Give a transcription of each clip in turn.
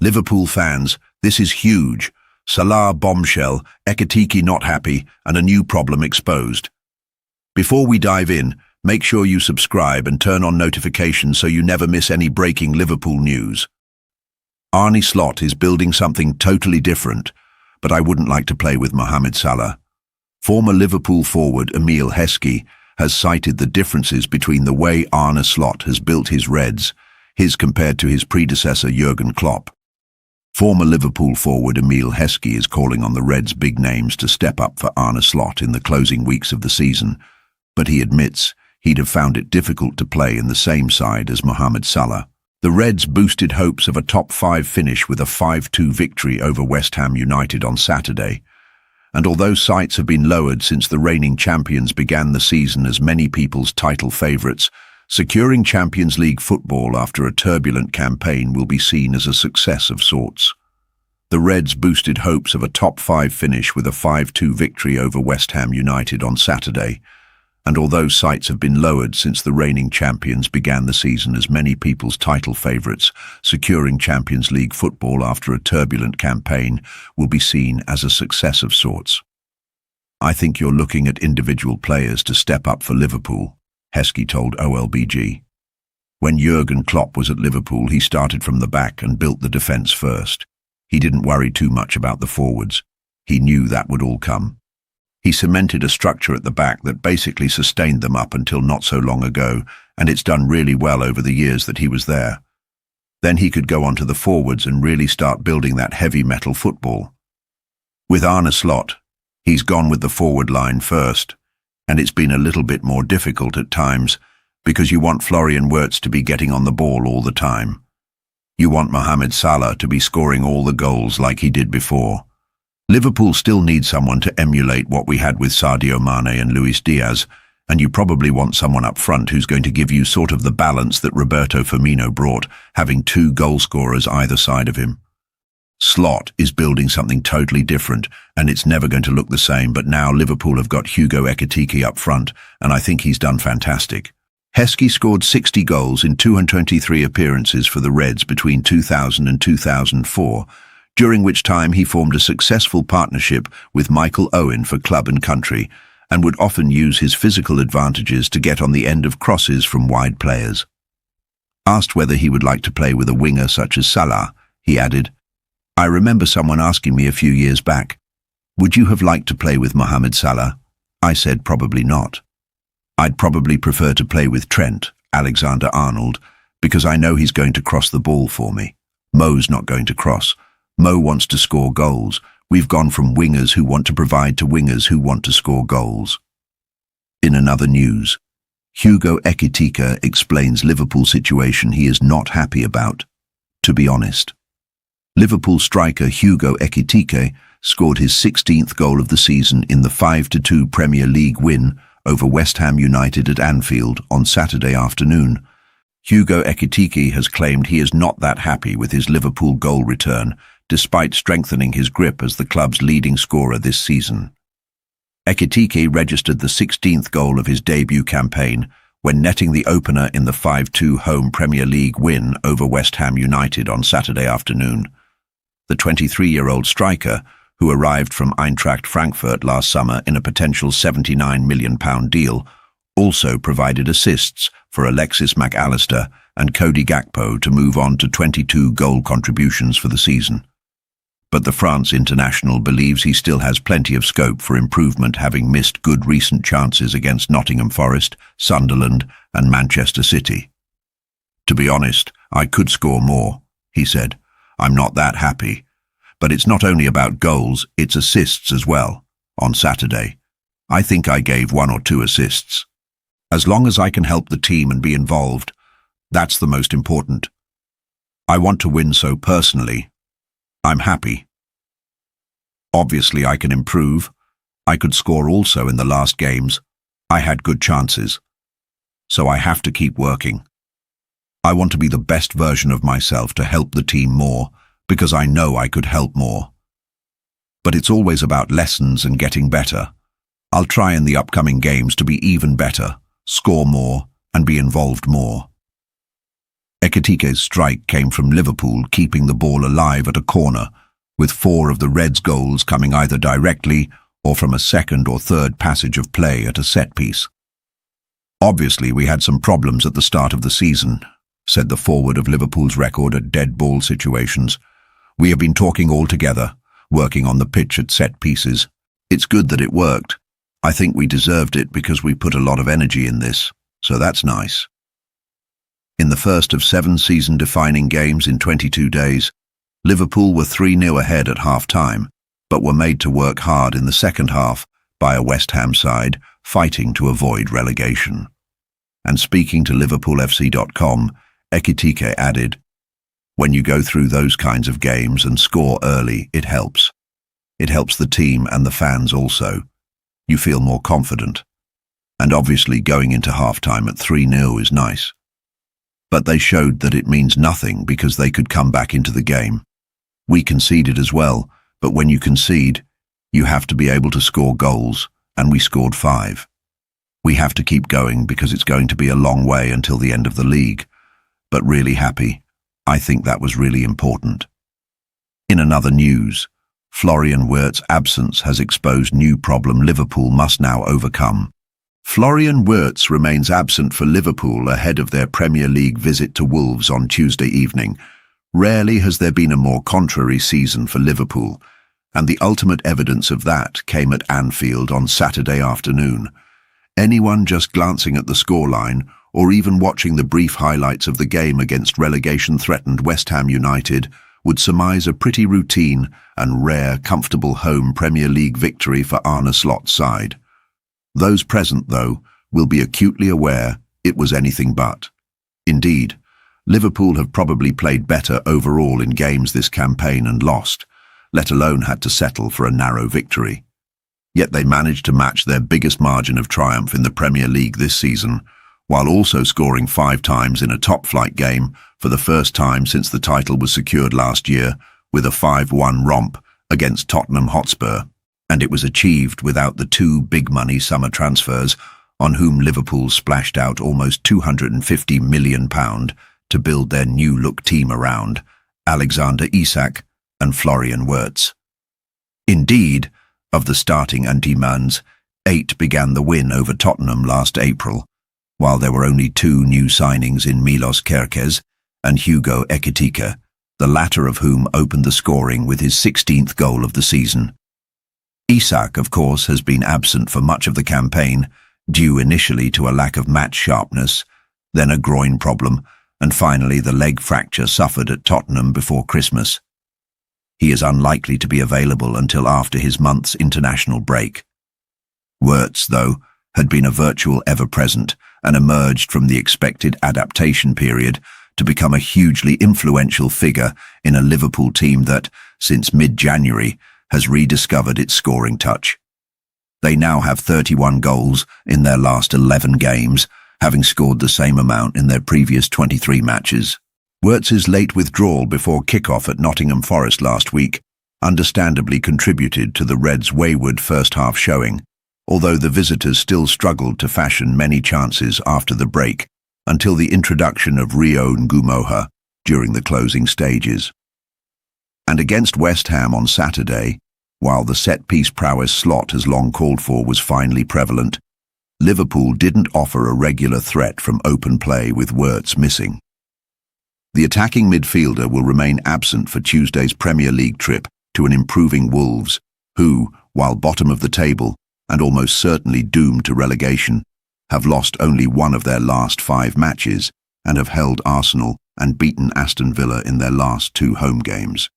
Liverpool fans, this is huge. Salah Bombshell, Ekitike not happy, and a new problem exposed. Before we dive in, make sure you subscribe and turn on notifications so you never miss any breaking Liverpool news. Arne Slot is building something totally different, but I wouldn't like to play with Mohamed Salah. Former Liverpool forward Emile Heskey has cited the differences between the way Arne Slot has built his Reds, his compared to his predecessor Jurgen Klopp. Former Liverpool forward Emile Heskey is calling on the Reds' big names to step up for Arne Slot in the closing weeks of the season, but he admits he'd have found it difficult to play in the same side as Mohamed Salah. The Reds boosted hopes of a top-5 finish with a 5-2 victory over West Ham United on Saturday, and although sights have been lowered since the reigning champions began the season as many people's title favourites, securing Champions League football after a turbulent campaign will be seen as a success of sorts. The Reds boosted hopes of a top-5 finish with a 5-2 victory over West Ham United on Saturday, and although sights have been lowered since the reigning champions began the season as many people's title favourites, securing Champions League football after a turbulent campaign will be seen as a success of sorts. I think you're looking at individual players to step up for Liverpool, Heskey told OLBG. When Jurgen Klopp was at Liverpool, he started from the back and built the defence first. He didn't worry too much about the forwards. He knew that would all come. He cemented a structure at the back that basically sustained them up until not so long ago, and it's done really well over the years that he was there. Then he could go on to the forwards and really start building that heavy metal football. With Arne Slot, he's gone with the forward line first, and it's been a little bit more difficult at times because you want Florian Wirtz to be getting on the ball all the time. You want Mohamed Salah to be scoring all the goals like he did before. Liverpool still need someone to emulate what we had with Sadio Mane and Luis Diaz, and you probably want someone up front who's going to give you sort of the balance that Roberto Firmino brought, having 2 goal scorers either side of him. Slot is building something totally different, and it's never going to look the same, but now Liverpool have got Hugo Ekitike up front, and I think he's done fantastic. Heskey scored 60 goals in 223 appearances for the Reds between 2000 and 2004, during which time he formed a successful partnership with Michael Owen for club and country, and would often use his physical advantages to get on the end of crosses from wide players. Asked whether he would like to play with a winger such as Salah, he added, "I remember someone asking me a few years back, would you have liked to play with Mohamed Salah? I said probably not. I'd probably prefer to play with Trent, Alexander-Arnold, because I know he's going to cross the ball for me. Mo's not going to cross. Mo wants to score goals. We've gone from wingers who want to provide to wingers who want to score goals." In another news, Hugo Ekitike explains Liverpool situation he is not happy about. To be honest, Liverpool striker Hugo Ekitike scored his 16th goal of the season in the 5-2 Premier League win over West Ham United at Anfield on Saturday afternoon. Hugo Ekitike has claimed he is not that happy with his Liverpool goal return, despite strengthening his grip as the club's leading scorer this season. Ekitike registered the 16th goal of his debut campaign when netting the opener in the 5-2 home Premier League win over West Ham United on Saturday afternoon. The 23-year-old striker, who arrived from Eintracht Frankfurt last summer in a potential £79 million deal, also provided assists for Alexis Mac Allister and Cody Gakpo to move on to 22 goal contributions for the season. But the France international believes he still has plenty of scope for improvement, having missed good recent chances against Nottingham Forest, Sunderland and Manchester City. "To be honest, I could score more," he said. "I'm not that happy. But it's not only about goals, it's assists as well. On Saturday, I think I gave 1 or 2 assists. As long as I can help the team and be involved, that's the most important. I want to win, so personally, I'm happy. Obviously, I can improve. I could score also in the last games. I had good chances. So I have to keep working. I want to be the best version of myself to help the team more, because I know I could help more. But it's always about lessons and getting better. I'll try in the upcoming games to be even better, score more, and be involved more." Ekitike's strike came from Liverpool, keeping the ball alive at a corner, with 4 of the Reds' goals coming either directly or from a second or third passage of play at a set-piece. "Obviously, we had some problems at the start of the season," said the forward of Liverpool's record at dead ball situations. "We have been talking all together, working on the pitch at set-pieces. It's good that it worked. I think we deserved it because we put a lot of energy in this, so that's nice." In the first of 7 season-defining games in 22 days, Liverpool were 3-0 ahead at half-time, but were made to work hard in the second half by a West Ham side fighting to avoid relegation. And speaking to LiverpoolFC.com, Ekitike added, "When you go through those kinds of games and score early, it helps. It helps the team and the fans also. You feel more confident. And obviously going into half-time at 3-0 is nice. But they showed that it means nothing because they could come back into the game. We conceded as well, but when you concede, you have to be able to score goals, and we scored 5. We have to keep going because it's going to be a long way until the end of the league. But really happy. I think that was really important." In another news, Florian Wirtz's absence has exposed new problem Liverpool must now overcome. Florian Wirtz remains absent for Liverpool ahead of their Premier League visit to Wolves on Tuesday evening. Rarely has there been a more contrary season for Liverpool, and the ultimate evidence of that came at Anfield on Saturday afternoon. Anyone just glancing at the scoreline, or even watching the brief highlights of the game against relegation-threatened West Ham United, would surmise a pretty routine and rare, comfortable home Premier League victory for Arne Slot's side. Those present, though, will be acutely aware it was anything but. Indeed, Liverpool have probably played better overall in games this campaign and lost, let alone had to settle for a narrow victory. Yet they managed to match their biggest margin of triumph in the Premier League this season, while also scoring 5 times in a top-flight game for the first time since the title was secured last year, with a 5-1 romp against Tottenham Hotspur. And it was achieved without the 2 big-money summer transfers on whom Liverpool splashed out almost £250 million to build their new-look team around, Alexander Isak and Florian Wirtz. Indeed, of the starting anti-Mans, 8 began the win over Tottenham last April, while there were only 2 new signings in Milos Kerkez and Hugo Ekitike, the latter of whom opened the scoring with his 16th goal of the season. Isak, of course, has been absent for much of the campaign, due initially to a lack of match sharpness, then a groin problem, and finally the leg fracture suffered at Tottenham before Christmas. He is unlikely to be available until after his month's international break. Wirtz, though, had been a virtual ever-present and emerged from the expected adaptation period to become a hugely influential figure in a Liverpool team that, since mid-January, has rediscovered its scoring touch. They now have 31 goals in their last 11 games, having scored the same amount in their previous 23 matches. Wirtz's late withdrawal before kick-off at Nottingham Forest last week understandably contributed to the Reds' wayward first-half showing, although the visitors still struggled to fashion many chances after the break until the introduction of Rio Ngumoha during the closing stages. And against West Ham on Saturday, while the set-piece prowess Slot has long called for was finally prevalent, Liverpool didn't offer a regular threat from open play with Wirtz missing. The attacking midfielder will remain absent for Tuesday's Premier League trip to an improving Wolves, who, while bottom of the table and almost certainly doomed to relegation, have lost only one of their last 5 matches and have held Arsenal and beaten Aston Villa in their last 2 home games.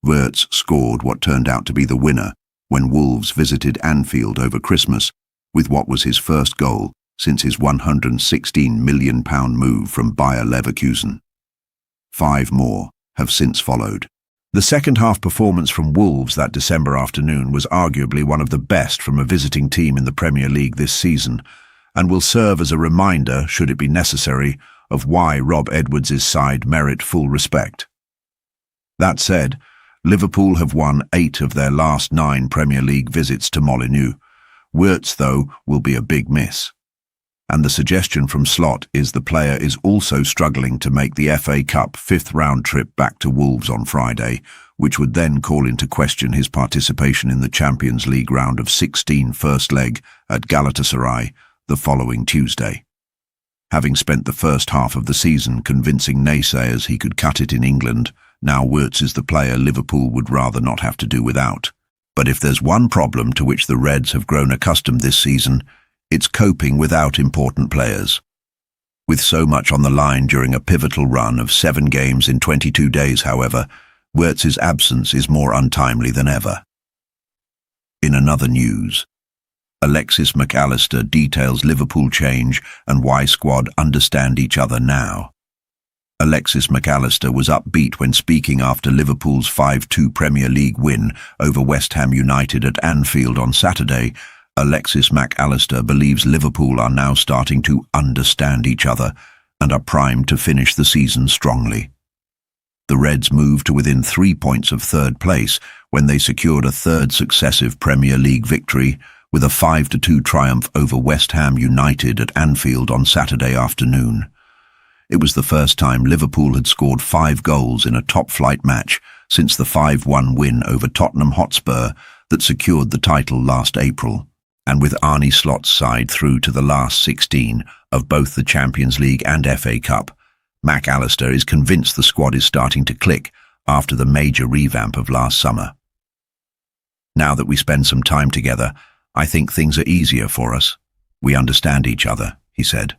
Wirtz scored what turned out to be the winner when Wolves visited Anfield over Christmas, with what was his first goal since his £116 million move from Bayer Leverkusen. 5 more have since followed. The second-half performance from Wolves that December afternoon was arguably one of the best from a visiting team in the Premier League this season, and will serve as a reminder, should it be necessary, of why Rob Edwards' side merit full respect. That said, Liverpool have won 8 of their last 9 Premier League visits to Molineux. Wirtz, though, will be a big miss. And the suggestion from Slot is the player is also struggling to make the FA Cup fifth-round trip back to Wolves on Friday, which would then call into question his participation in the Champions League round of 16 first leg at Galatasaray the following Tuesday. Having spent the first half of the season convincing naysayers he could cut it in England, now Wirtz is the player Liverpool would rather not have to do without. But if there's one problem to which the Reds have grown accustomed this season, it's coping without important players. With so much on the line during a pivotal run of 7 games in 22 days, however, Wirtz's absence is more untimely than ever. In another news, Alexis Mac Allister details Liverpool change and why squad understand each other now. Alexis Mac Allister was upbeat when speaking after Liverpool's 5-2 Premier League win over West Ham United at Anfield on Saturday. Alexis Mac Allister believes Liverpool are now starting to understand each other and are primed to finish the season strongly. The Reds moved to within 3 points of third place when they secured a third successive Premier League victory with a 5-2 triumph over West Ham United at Anfield on Saturday afternoon. It was the first time Liverpool had scored 5 goals in a top-flight match since the 5-1 win over Tottenham Hotspur that secured the title last April. And with Arne Slot's side through to the last 16 of both the Champions League and FA Cup, Mac Allister is convinced the squad is starting to click after the major revamp of last summer. Now that we spend some time together, I think things are easier for us. We understand each other, he said.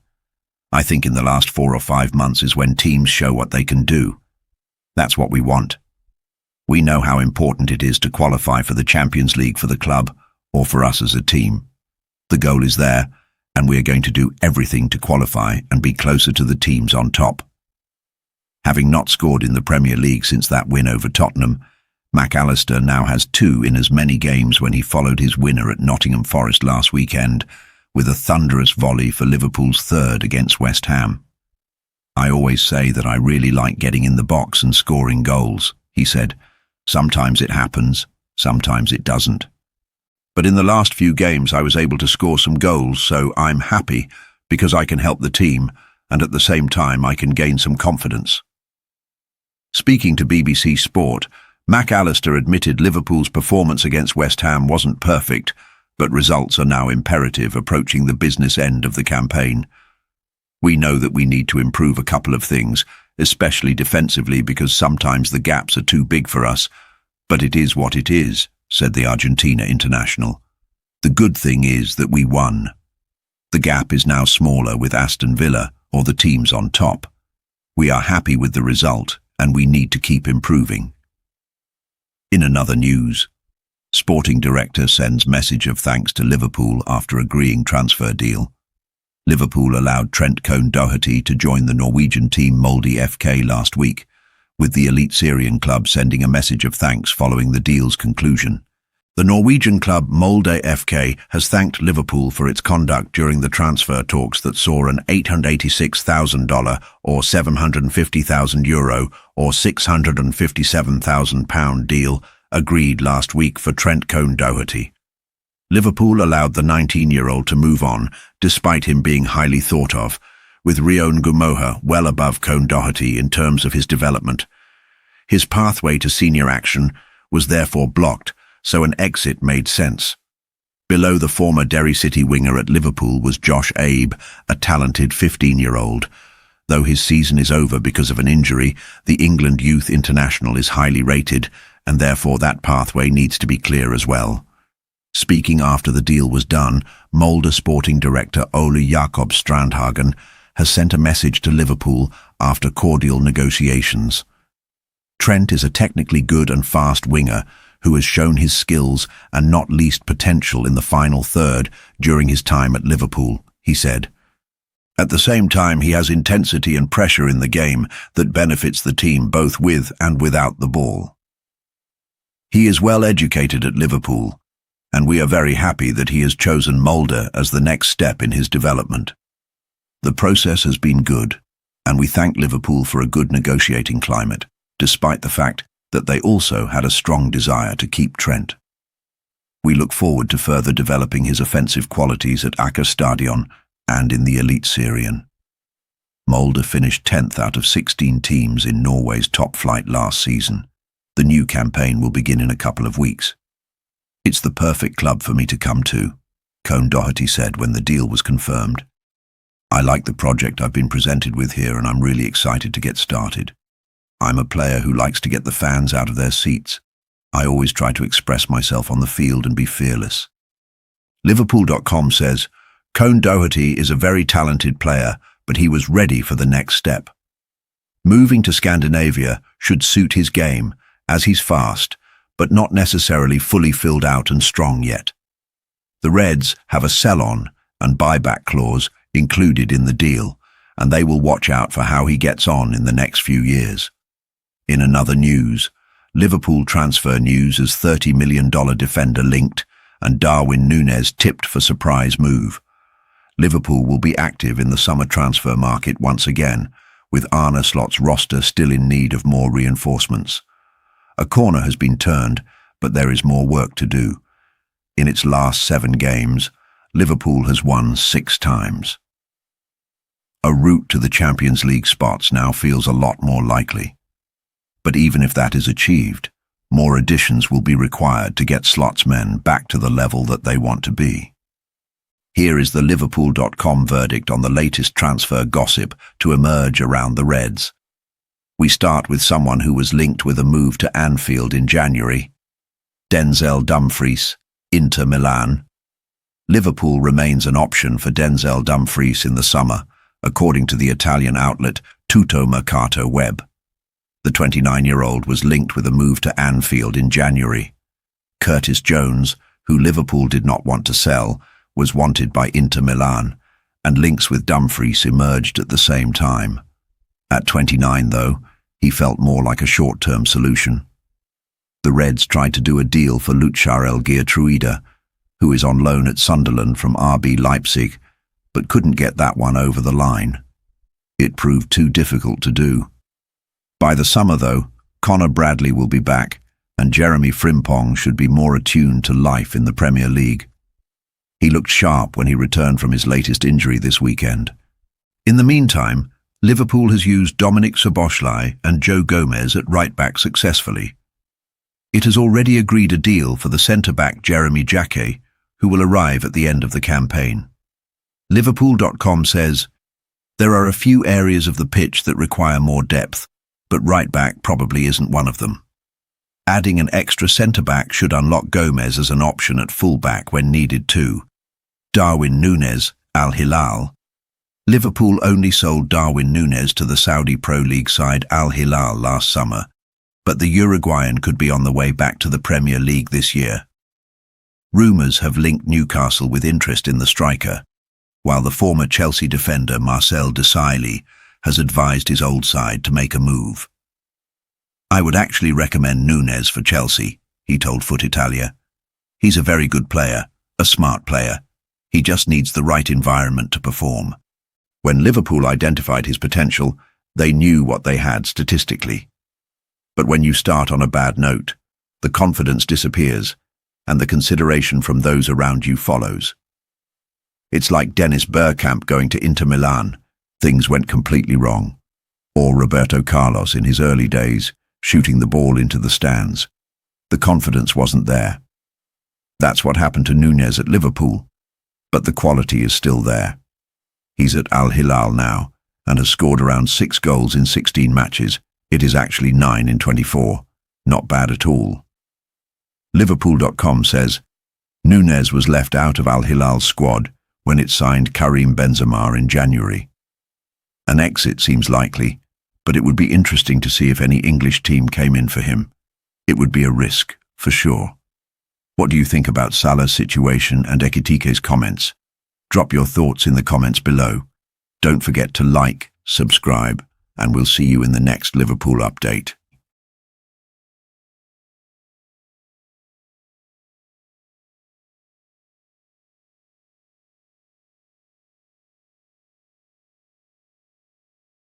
I think in the last 4 or 5 months is when teams show what they can do. That's what we want. We know how important it is to qualify for the Champions League for the club, or for us as a team. The goal is there, and we are going to do everything to qualify and be closer to the teams on top. Having not scored in the Premier League since that win over Tottenham, Mac Allister now has 2 in as many games when he followed his winner at Nottingham Forest last weekend with a thunderous volley for Liverpool's third against West Ham. I always say that I really like getting in the box and scoring goals, he said. Sometimes it happens, sometimes it doesn't. But in the last few games I was able to score some goals, so I'm happy because I can help the team and at the same time I can gain some confidence. Speaking to BBC Sport, Mac Allister admitted Liverpool's performance against West Ham wasn't perfect, but results are now imperative approaching the business end of the campaign. We know that we need to improve a couple of things, especially defensively because sometimes the gaps are too big for us, but it is what it is, said the Argentina international. The good thing is that we won. The gap is now smaller with Aston Villa or the teams on top. We are happy with the result and we need to keep improving. In another news, Sporting Director sends message of thanks to Liverpool after agreeing transfer deal. Liverpool allowed Trent Con Doherty to join the Norwegian team Molde FK last week, with the elite Syrian club sending a message of thanks following the deal's conclusion. The Norwegian club Molde FK has thanked Liverpool for its conduct during the transfer talks that saw an $886,000 or €750,000 or £657,000 deal agreed last week for Trent Con Doherty. Liverpool allowed the 19-year-old to move on, despite him being highly thought of, with Rion Gumoha well above Con Doherty in terms of his development. His pathway to senior action was therefore blocked, so an exit made sense. Below the former Derry City winger at Liverpool was Josh Abe, a talented 15-year-old. Though his season is over because of an injury, the England youth international is highly rated, and therefore that pathway needs to be clear as well. Speaking after the deal was done, Molde sporting director Ole Jakob Strandhagen has sent a message to Liverpool after cordial negotiations. Trent is a technically good and fast winger who has shown his skills and not least potential in the final third during his time at Liverpool, he said. At the same time, he has intensity and pressure in the game that benefits the team both with and without the ball. He is well educated at Liverpool, and we are very happy that he has chosen Molde as the next step in his development. The process has been good, and we thank Liverpool for a good negotiating climate, despite the fact that they also had a strong desire to keep Trent. We look forward to further developing his offensive qualities at Aker Stadion and in the Elite Syrian. Molde finished 10th out of 16 teams in Norway's top flight last season. The new campaign will begin in a couple of weeks. It's the perfect club for me to come to, Con Doherty said when the deal was confirmed. I like the project I've been presented with here and I'm really excited to get started. I'm a player who likes to get the fans out of their seats. I always try to express myself on the field and be fearless. Liverpool.com says, Con Doherty is a very talented player, but he was ready for the next step. Moving to Scandinavia should suit his game, as he's fast, but not necessarily fully filled out and strong yet. The Reds have a sell-on and buyback clause included in the deal, and they will watch out for how he gets on in the next few years. In another news, Liverpool transfer news as $30 million defender linked and Darwin Núñez tipped for surprise move. Liverpool will be active in the summer transfer market once again, with Arne Slot's roster still in need of more reinforcements. A corner has been turned, but there is more work to do. In its last 7 games, Liverpool has won 6 times. A route to the Champions League spots now feels a lot more likely. But even if that is achieved, more additions will be required to get Slot's men back to the level that they want to be. Here is the Liverpool.com verdict on the latest transfer gossip to emerge around the Reds. We start with someone who was linked with a move to Anfield in January. Denzel Dumfries, Inter Milan. Liverpool remains an option for Denzel Dumfries in the summer, according to the Italian outlet Tutto Mercato Web. The 29-year-old was linked with a move to Anfield in January. Curtis Jones, who Liverpool did not want to sell, was wanted by Inter Milan, and links with Dumfries emerged at the same time. At 29, though, he felt more like a short-term solution. The Reds tried to do a deal for Lucharel Geertruida, who is on loan at Sunderland from RB Leipzig, but couldn't get that one over the line. It proved too difficult to do. By the summer, though, Connor Bradley will be back, and Jeremy Frimpong should be more attuned to life in the Premier League. He looked sharp when he returned from his latest injury this weekend. In the meantime, Liverpool has used Dominic Szoboszlai and Joe Gomez at right-back successfully. It has already agreed a deal for the centre-back Jeremy Jacquet, who will arrive at the end of the campaign. Liverpool.com says, there are a few areas of the pitch that require more depth, but right-back probably isn't one of them. Adding an extra centre-back should unlock Gomez as an option at full-back when needed too. Darwin Núñez, Al Hilal. Liverpool only sold Darwin Núñez to the Saudi Pro League side Al Hilal last summer, but the Uruguayan could be on the way back to the Premier League this year. Rumours have linked Newcastle with interest in the striker, while the former Chelsea defender Marcel Desailly has advised his old side to make a move. I would actually recommend Núñez for Chelsea, he told Foot Italia. He's a very good player, a smart player. He just needs the right environment to perform. When Liverpool identified his potential, they knew what they had statistically. But when you start on a bad note, the confidence disappears, and the consideration from those around you follows. It's like Dennis Bergkamp going to Inter Milan. Things went completely wrong. Or Roberto Carlos in his early days, shooting the ball into the stands. The confidence wasn't there. That's what happened to Núñez at Liverpool, but the quality is still there. He's at Al Hilal now, and has scored around 6 goals in 16 matches. It is actually 9 in 24. Not bad at all. Liverpool.com says, Núñez was left out of Al Hilal's squad when it signed Karim Benzema in January. An exit seems likely, but it would be interesting to see if any English team came in for him. It would be a risk, for sure. What do you think about Salah's situation and Ekitike's comments? Drop your thoughts in the comments below. Don't forget to like, subscribe, and we'll see you in the next Liverpool update.